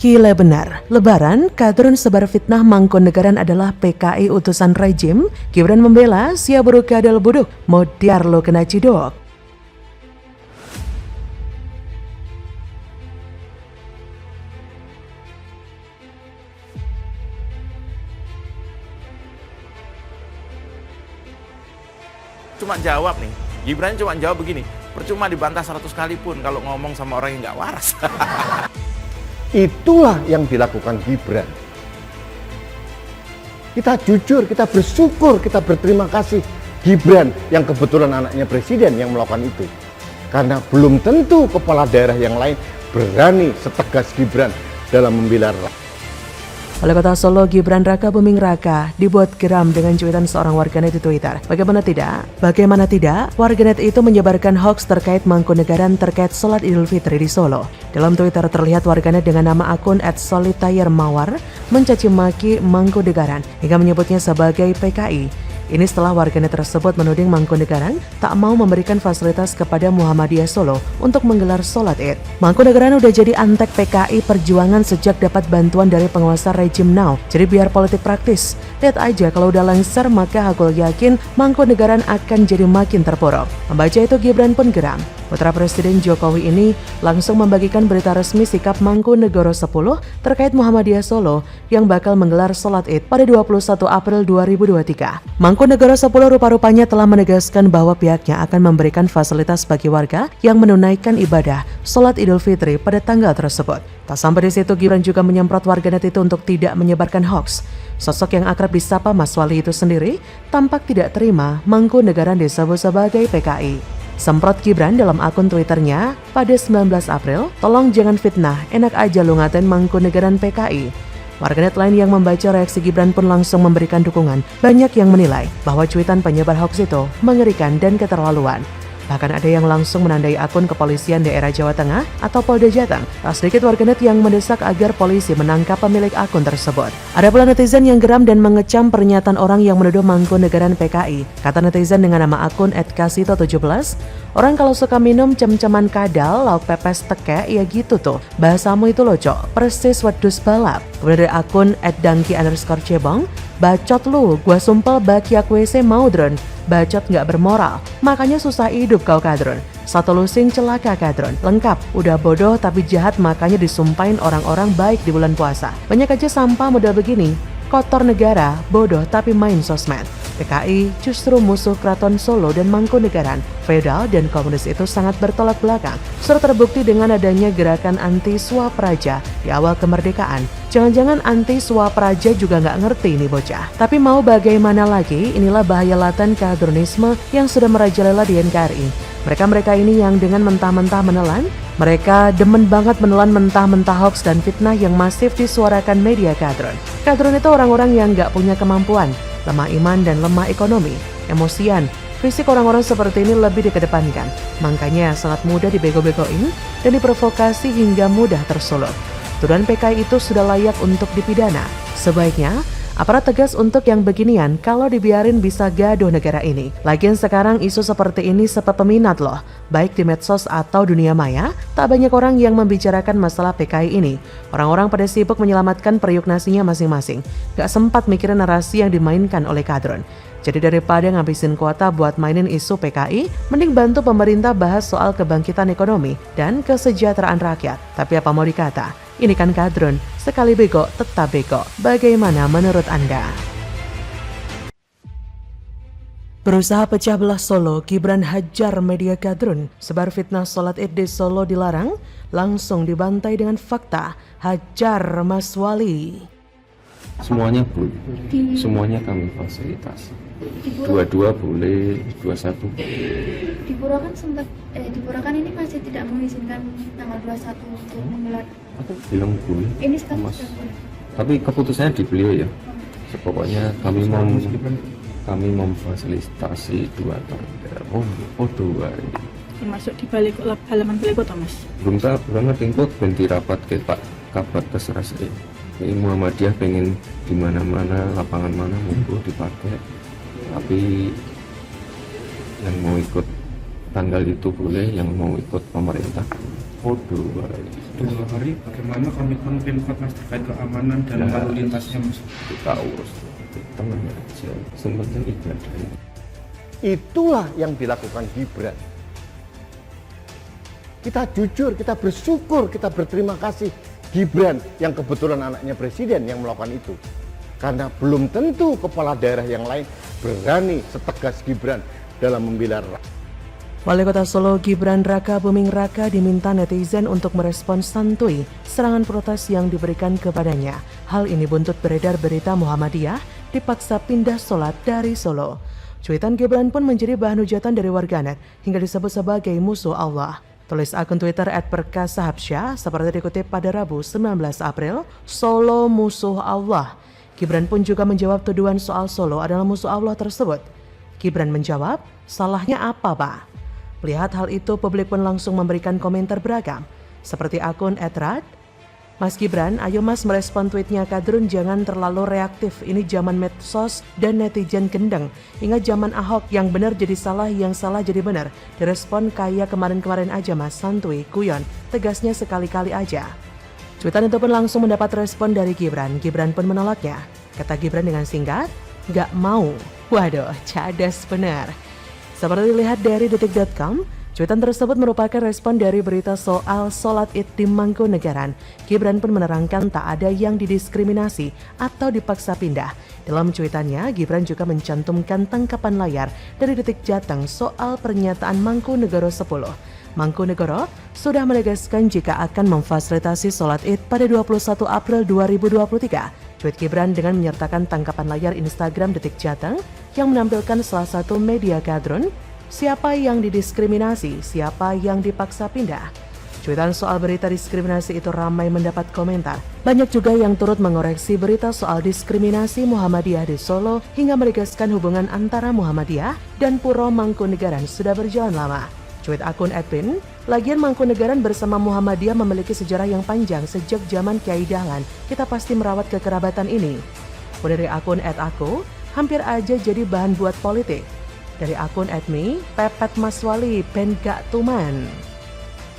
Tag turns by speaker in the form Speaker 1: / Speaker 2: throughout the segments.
Speaker 1: Gila benar, Lebaran, kadrun sebar fitnah Mangkunegaran adalah PKI utusan rejim. Gibran membela, siap berukadal buduk, modiar lo kena cidok.
Speaker 2: Cuma jawab nih, Gibran cuma jawab begini, percuma dibantah 100 kali pun kalau ngomong sama orang yang nggak waras.
Speaker 3: Itulah yang dilakukan Gibran. Kita jujur, kita bersyukur, kita berterima kasih Gibran yang kebetulan anaknya presiden yang melakukan itu. Karena belum tentu kepala daerah yang lain berani setegas Gibran dalam membela rakyat.
Speaker 1: Wali Kota Solo Gibran Raka Buming Raka dibuat geram dengan cuitan seorang warganet di Twitter. Bagaimana tidak, warganet itu menyebarkan hoax terkait Mangkunegaran terkait sholat Idul Fitri di Solo. Dalam Twitter terlihat warganet dengan nama akun @solitayermawar mencaci maki Mangkunegaran hingga menyebutnya sebagai PKI. Ini setelah warganet tersebut menuding Mangkunegaran tak mau memberikan fasilitas kepada Muhammadiyah Solo untuk menggelar sholat Id. Mangkunegaran udah jadi antek PKI Perjuangan sejak dapat bantuan dari penguasa rejim now. Jadi biar politik praktis. Lihat aja kalau udah lengser maka aku yakin Mangkunegaran akan jadi makin terpuruk. Membaca itu Gibran pun geram. Putra Presiden Jokowi ini langsung membagikan berita resmi sikap Mangkunegoro 10 terkait Muhammadiyah Solo yang bakal menggelar sholat Id pada 21 April 2023. Mangkunegoro 10 rupa-rupanya telah menegaskan bahwa pihaknya akan memberikan fasilitas bagi warga yang menunaikan ibadah sholat Idul Fitri pada tanggal tersebut. Tak sampai di situ, Gibran juga menyemprot warganet itu untuk tidak menyebarkan hoax. Sosok yang akrab disapa Mas Wali itu sendiri tampak tidak terima Mangkunegaran disebut sebagai PKI. Semprot Gibran dalam akun Twitternya pada 19 April, tolong jangan fitnah, enak aja lu ngatain Mangkunegaran PKI. Warganet lain yang membaca reaksi Gibran pun langsung memberikan dukungan. Banyak yang menilai bahwa cuitan penyebar hoax itu mengerikan dan keterlaluan. Bahkan ada yang langsung menandai akun kepolisian daerah Jawa Tengah atau Polda Jateng. Tak sedikit warganet yang mendesak agar polisi menangkap pemilik akun tersebut. Ada pula netizen yang geram dan mengecam pernyataan orang yang menuduh Mangkunegaran PKI. Kata netizen dengan nama akun @kasito17, orang kalau suka minum cem-ceman kadal, lauk pepes teke, ya gitu tuh. Bahasamu itu loh cok, persis wedus balap. Kemudian dari akun @dangki_cebong, bacot lu, gua sumpel bakiak WC mau drone. Bacot nggak bermoral, makanya susah hidup kau kadrun. Satu lusing celaka kadrun, lengkap, udah bodoh tapi jahat makanya disumpahin orang-orang baik di bulan puasa. Banyak aja sampah model begini, kotor negara, bodoh tapi main sosmed. PKI justru musuh Keraton Solo dan Mangkunegaran. Feodal dan komunis itu sangat bertolak belakang. Sudah terbukti dengan adanya gerakan anti swapraja di awal kemerdekaan. Jangan-jangan anti swapraja juga nggak ngerti nih bocah. Tapi mau bagaimana lagi, inilah bahaya laten kadrunisme yang sudah merajalela di NKRI. Mereka ini yang dengan mentah-mentah menelan, mereka demen banget menelan mentah-mentah hoax dan fitnah yang masif disuarakan media kadrun. Kadrun itu orang-orang yang nggak punya kemampuan, lemah iman dan lemah ekonomi, emosian. Fisik orang-orang seperti ini lebih dikedepankan, makanya sangat mudah dibego-begoin dan diprovokasi hingga mudah tersulut. Tuduhan PKI itu sudah layak untuk dipidana. Sebaiknya aparat tegas untuk yang beginian, kalau dibiarin bisa gaduh negara ini. Lagian sekarang isu seperti ini sepet peminat loh, baik di medsos atau dunia maya, tak banyak orang yang membicarakan masalah PKI ini. Orang-orang pada sibuk menyelamatkan periuk nasinya masing-masing, gak sempat mikirin narasi yang dimainkan oleh kadrun. Jadi daripada ngabisin kuota buat mainin isu PKI, mending bantu pemerintah bahas soal kebangkitan ekonomi dan kesejahteraan rakyat. Tapi apa mau dikata, ini kan kadrun, sekali bego tetap bego. Bagaimana menurut Anda? Berusaha pecah belah Solo, Gibran hajar media kadrun. Sebar fitnah sholat Id di Solo dilarang, langsung dibantai dengan fakta. Hajar Mas Wali.
Speaker 4: Semuanya boleh, semuanya kami fasilitasi. Dua-dua boleh, 21.
Speaker 5: Di Pura kan sempat, di Pura kan ini masih tidak mengizinkan tanggal 21 untuk menggelar.
Speaker 4: Aku bilang boleh.
Speaker 5: Ini sekarang
Speaker 4: Mas.
Speaker 5: sudah boleh.
Speaker 4: Tapi keputusannya di beliau ya. Pokoknya kami memfasilitasi 2 tahun. Oh 2 ini.
Speaker 6: Termasuk di balik halaman balai kota Mas.
Speaker 4: Belum tahu banget tingkot ganti rapat ke Pak Kabar terserah saya. Ini Muhammadiyah pengen di mana-mana, lapangan mana monggo dipakai. Tapi yang mau ikut tanggal itu boleh, yang mau ikut pemerintah. Oh 2
Speaker 7: 2 hari bagaimana komitmen Pemkot Mas terkait keamanan dan lalu lintasnya Mas?
Speaker 4: Kita urus temennya aja, sebenarnya ibadah.
Speaker 3: Itulah yang dilakukan Gibran. Kita jujur, kita bersyukur, kita berterima kasih Gibran yang kebetulan anaknya presiden yang melakukan itu. Karena belum tentu kepala daerah yang lain berani setegas Gibran dalam membela rakyat.
Speaker 1: Wali Kota Solo Gibran Raka Buming Raka diminta netizen untuk merespons santuy serangan protes yang diberikan kepadanya. Hal ini buntut beredar berita Muhammadiyah dipaksa pindah sholat dari Solo. Cuitan Gibran pun menjadi bahan hujatan dari warganet hingga disebut sebagai musuh Allah. Tulis akun Twitter @perkasahabsyah seperti dikutip pada Rabu 19 April, Solo musuh Allah. Gibran pun juga menjawab tuduhan soal Solo adalah musuh Allah tersebut. Gibran menjawab, salahnya apa Pak? Melihat hal itu, publik pun langsung memberikan komentar beragam, seperti akun @rad, Mas Gibran, ayo Mas merespon tweetnya Kadrun, jangan terlalu reaktif, ini zaman medsos dan netizen gendeng. Ingat zaman Ahok, yang benar jadi salah, yang salah jadi benar. Direspon kayak kemarin-kemarin aja Mas, santuy, guyon, tegasnya sekali-kali aja. Cuitan itu pun langsung mendapat respon dari Gibran. Gibran pun menolaknya. Kata Gibran dengan singkat, gak mau. Waduh, cadas benar. Seperti dilihat dari detik.com, cuitan tersebut merupakan respon dari berita soal sholat id di Mangkunegaran. Gibran pun menerangkan tak ada yang didiskriminasi atau dipaksa pindah. Dalam cuitannya, Gibran juga mencantumkan tangkapan layar dari Detik Jateng soal pernyataan Mangkunegoro 10. Mangkunegoro sudah menegaskan jika akan memfasilitasi sholat id pada 21 April 2023. Tweet Gibran dengan menyertakan tangkapan layar Instagram Detik Jateng yang menampilkan salah satu media Kadrun, siapa yang didiskriminasi, siapa yang dipaksa pindah. Cuitan soal berita diskriminasi itu ramai mendapat komentar. Banyak juga yang turut mengoreksi berita soal diskriminasi Muhammadiyah di Solo hingga menegaskan hubungan antara Muhammadiyah dan Puro Mangkunegaran sudah berjalan lama. Cuit akun @pin, lagian Mangkunegaran bersama Muhammadiyah memiliki sejarah yang panjang sejak zaman Kiai Dahlan. Kita pasti merawat kekerabatan ini. Dari akun @aku, hampir aja jadi bahan buat politik. Dari akun @me, Pepet Maswali, pen gak tuman.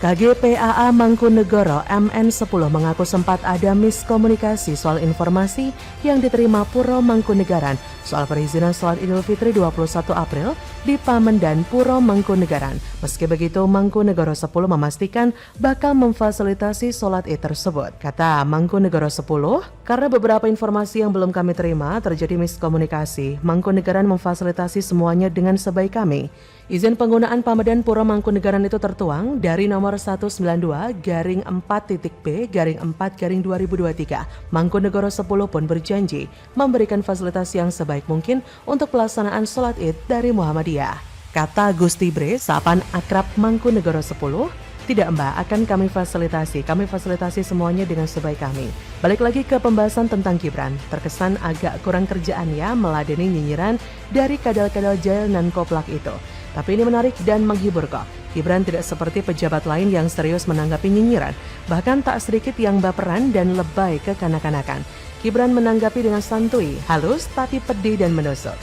Speaker 1: KGPAA Mangkunegoro MN10 mengaku sempat ada miskomunikasi soal informasi yang diterima Puro Mangkunegaran soal perizinan sholat Idul Fitri 21 April di Pamendan Puro Mangkunegaran. Meski begitu, Mangkunegoro 10 memastikan bakal memfasilitasi sholat id tersebut. Kata Mangkunegoro 10, karena beberapa informasi yang belum kami terima terjadi miskomunikasi, Mangkunegaran memfasilitasi semuanya dengan sebaik kami. Izin penggunaan Pamendan Puro Mangkunegaran itu tertuang dari nomor 192/4-B/4-2023. Mangkunegoro 10 pun berjanji memberikan fasilitasi yang sebaik mungkin untuk pelaksanaan sholat id dari Muhammadiyah. Kata Gusti Bre, sapaan akrab Mangkunegoro 10, tidak Mbak, akan kami fasilitasi semuanya dengan sebaik kami. Balik lagi ke pembahasan tentang Gibran, terkesan agak kurang kerjaan ya meladeni nyinyiran dari kadal-kadal jahil dan koplak itu. Tapi ini menarik dan menghibur kok. Gibran tidak seperti pejabat lain yang serius menanggapi nyinyiran, bahkan tak sedikit yang baperan dan lebay kekanak-kanakan. Gibran menanggapi dengan santuy, halus tapi pedih dan menusuk.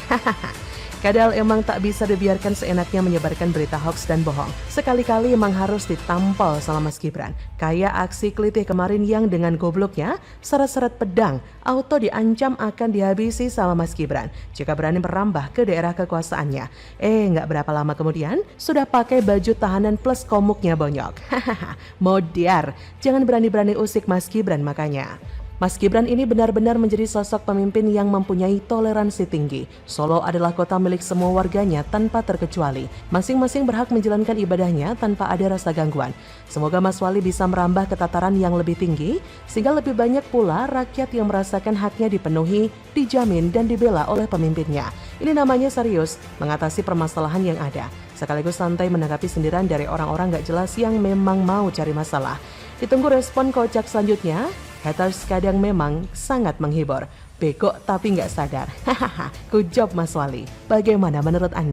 Speaker 1: Kadal emang tak bisa dibiarkan seenaknya menyebarkan berita hoax dan bohong. Sekali-kali emang harus ditampol sama Mas Gibran. Kayak aksi kelitih kemarin yang dengan gobloknya seret-seret pedang auto diancam akan dihabisi sama Mas Gibran jika berani merambah ke daerah kekuasaannya. Nggak berapa lama kemudian sudah pakai baju tahanan plus komuknya bonyok. Modiar, jangan berani-berani usik Mas Gibran makanya. Mas Gibran ini benar-benar menjadi sosok pemimpin yang mempunyai toleransi tinggi. Solo adalah kota milik semua warganya tanpa terkecuali. Masing-masing berhak menjalankan ibadahnya tanpa ada rasa gangguan. Semoga Mas Wali bisa merambah ke tataran yang lebih tinggi, sehingga lebih banyak pula rakyat yang merasakan haknya dipenuhi, dijamin, dan dibela oleh pemimpinnya. Ini namanya serius mengatasi permasalahan yang ada, sekaligus santai menanggapi sindiran dari orang-orang gak jelas yang memang mau cari masalah. Ditunggu respon kocak selanjutnya. Haters kadang memang sangat menghibur. Bego tapi nggak sadar. Good job Mas Wali. Bagaimana menurut Anda?